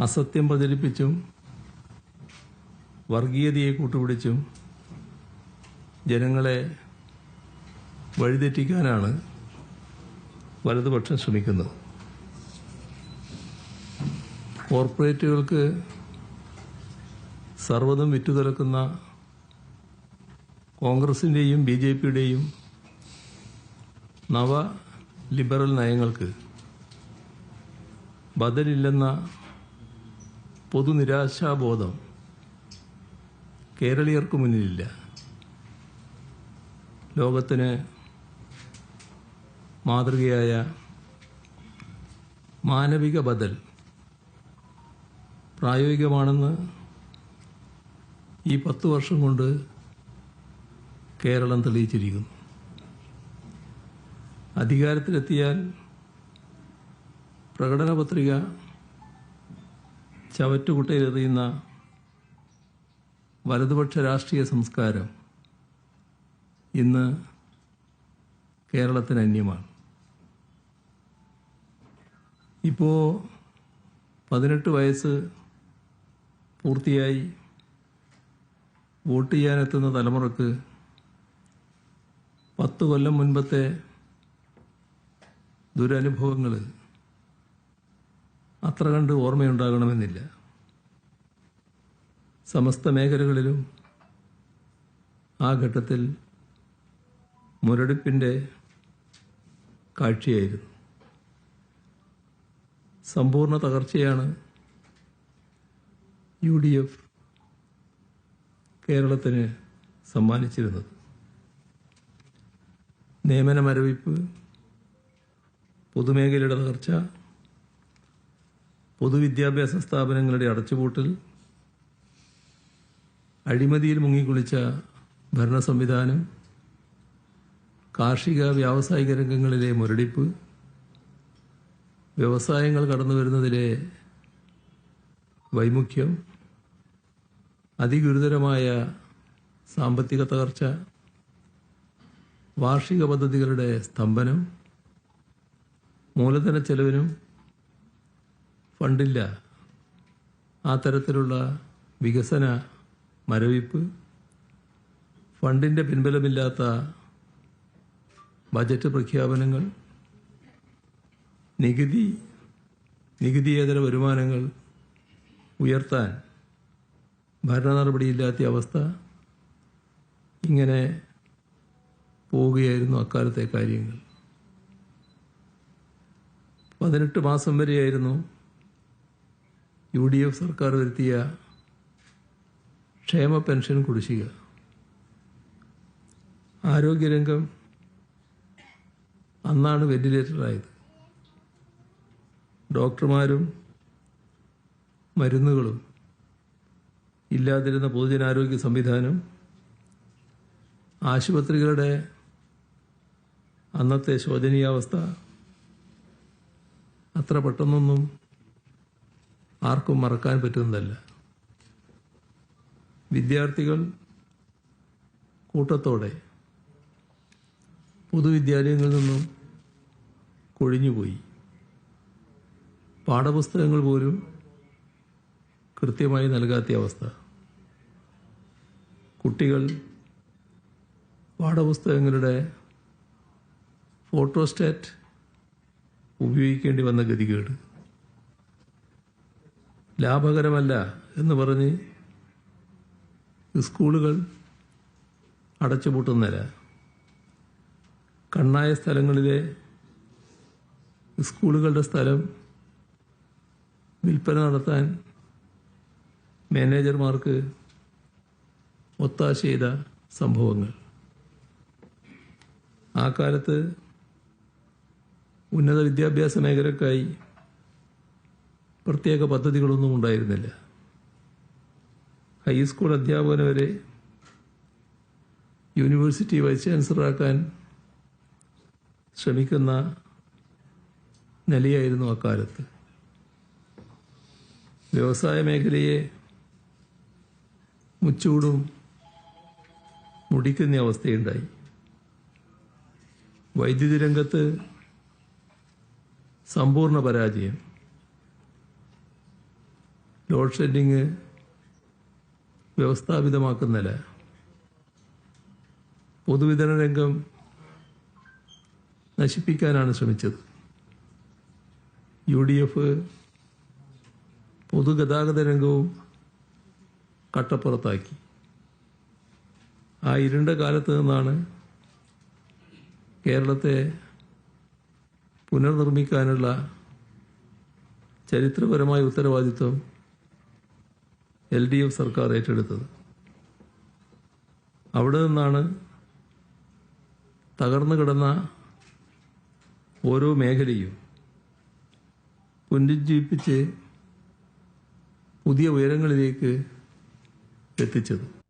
അസത്യം പ്രചരിപ്പിച്ചും വർഗീയതയെ കൂട്ടുപിടിച്ചും ജനങ്ങളെ വഴിതെറ്റിക്കാനാണ് വലതുപക്ഷം ശ്രമിക്കുന്നത്. കോർപ്പറേറ്റുകൾക്ക് സർവ്വതും വിറ്റുതുലക്കുന്ന കോൺഗ്രസിൻ്റെയും BJPയുടെയും നവ ലിബറൽ നയങ്ങൾക്ക് ബദലില്ലെന്ന പൊതുനിരാശാബോധം കേരളീയർക്ക് മുന്നിലില്ല. ലോകത്തിന് മാതൃകയായ മാനവിക ബദൽ പ്രായോഗികമാണെന്ന് ഈ 10 വർഷം കൊണ്ട് കേരളം തെളിയിച്ചിരിക്കുന്നു. അധികാരത്തിലെത്തിയാൽ പ്രകടന പത്രിക ചവറ്റുകുട്ടയിലെറിയുന്ന വലതുപക്ഷ രാഷ്ട്രീയ സംസ്കാരം ഇന്ന് കേരളത്തിന് അന്യമാണ്. ഇപ്പോൾ 18 വയസ്സ് പൂർത്തിയായി വോട്ട് ചെയ്യാനെത്തുന്ന തലമുറക്ക് 10 കൊല്ലം മുൻപത്തെ ദുരനുഭവങ്ങൾ അത്ര കണ്ട് ഓർമ്മയുണ്ടാകണമെന്നില്ല. സമസ്ത മേഖലകളിലും ആ ഘട്ടത്തിൽ മുരടിപ്പിൻ്റെ കാഴ്ചയായിരുന്നു. സമ്പൂർണ്ണ തകർച്ചയാണ് UDF കേരളത്തിന് സമ്മാനിച്ചിരുന്നത്. നിയമന മരവിപ്പ്, പൊതുമേഖലയുടെ തകർച്ച, പൊതുവിദ്യാഭ്യാസ സ്ഥാപനങ്ങളുടെ അടച്ചുപൂട്ടൽ, അഴിമതിയിൽ മുങ്ങിക്കുളിച്ച ഭരണ സംവിധാനം, കാർഷിക വ്യാവസായിക രംഗങ്ങളിലെ മുരടിപ്പ്, വ്യവസായങ്ങൾ കടന്നുവരുന്നതിലെ വൈമുഖ്യം, അതിഗുരുതരമായ സാമ്പത്തിക തകർച്ച, വാർഷിക പദ്ധതികളുടെ സ്തംഭനം, മൂലധന ചെലവിനും ഫണ്ടില്ല, ആ തരത്തിലുള്ള വികസന മരവിപ്പ്, ഫണ്ടിൻ്റെ പിൻബലമില്ലാത്ത ബജറ്റ് പ്രഖ്യാപനങ്ങൾ, നികുതിയേതര വരുമാനങ്ങൾ ഉയർത്താൻ ഭരണ നടപടിയില്ലാത്ത അവസ്ഥ, ഇങ്ങനെ പോവുകയായിരുന്നു അക്കാലത്തെ കാര്യങ്ങൾ. 18 മാസം വരെയായിരുന്നു UDF സർക്കാർ വരുത്തിയ ക്ഷേമ പെൻഷൻ കുടിശ്ശിക. ആരോഗ്യരംഗം അന്നാണ് വെന്റിലേറ്ററായത്. ഡോക്ടർമാരും മരുന്നുകളും ഇല്ലാതിരുന്ന പൊതുജനാരോഗ്യ സംവിധാനം, ആശുപത്രികളുടെ അന്നത്തെ ശോചനീയാവസ്ഥ അത്ര പെട്ടെന്നൊന്നും ആർക്കും മറക്കാൻ പറ്റുന്നതല്ല. വിദ്യാർത്ഥികൾ കൂട്ടത്തോടെ പൊതുവിദ്യാലയങ്ങളിൽ നിന്നും കൊഴിഞ്ഞുപോയി. പാഠപുസ്തകങ്ങൾ പോലും കൃത്യമായി നൽകാത്ത അവസ്ഥ. കുട്ടികൾ പാഠപുസ്തകങ്ങളുടെ ഫോട്ടോസ്റ്റാറ്റ് ഉപയോഗിക്കേണ്ടി വന്ന ഗതികേട്. ലാഭകരമല്ല എന്ന് പറഞ്ഞ് സ്കൂളുകൾ അടച്ചുപൂട്ടുന്നില്ല. കണ്ണായ സ്ഥലങ്ങളിലെ സ്കൂളുകളുടെ സ്ഥലം വിൽപ്പന നടത്താൻ മാനേജർമാർക്ക് ഒത്താശ ചെയ്ത സംഭവങ്ങൾ. ആ കാലത്ത് ഉന്നത വിദ്യാഭ്യാസ മേഖലയ്ക്കായി പ്രത്യേക പദ്ധതികളൊന്നും ഉണ്ടായിരുന്നില്ല. ഹൈസ്കൂൾ അധ്യാപകന് വരെ യൂണിവേഴ്സിറ്റി വൈസ് ചാൻസലറാക്കാൻ ശ്രമിക്കുന്ന നിലയായിരുന്നു അക്കാലത്ത്. വ്യവസായ മേഖലയെ മുച്ചൂടും മുടിക്കുന്ന അവസ്ഥയുണ്ടായി. വൈദ്യുതി രംഗത്ത് സമ്പൂർണ്ണ പരാജയം. ലോഡ് ഷെഡിങ് വ്യവസ്ഥാപിതമാക്കുന്നില്ല. പൊതുവിതരണ രംഗം നശിപ്പിക്കാനാണ് ശ്രമിച്ചത്. UDF പൊതുഗതാഗത രംഗവും കട്ടപ്പുറത്താക്കി. ആ ഇരുണ്ട കാലത്ത് നിന്നാണ് കേരളത്തെ പുനർനിർമ്മിക്കാനുള്ള ചരിത്രപരമായ ഉത്തരവാദിത്വം LDF സർക്കാർ ഏറ്റെടുത്തത്. അവിടെ നിന്നാണ് തകർന്നു കിടന്ന ഓരോ മേഖലയും പുനരുജ്ജീവിപ്പിച്ച് പുതിയ ഉയരങ്ങളിലേക്ക് എത്തിച്ചത്.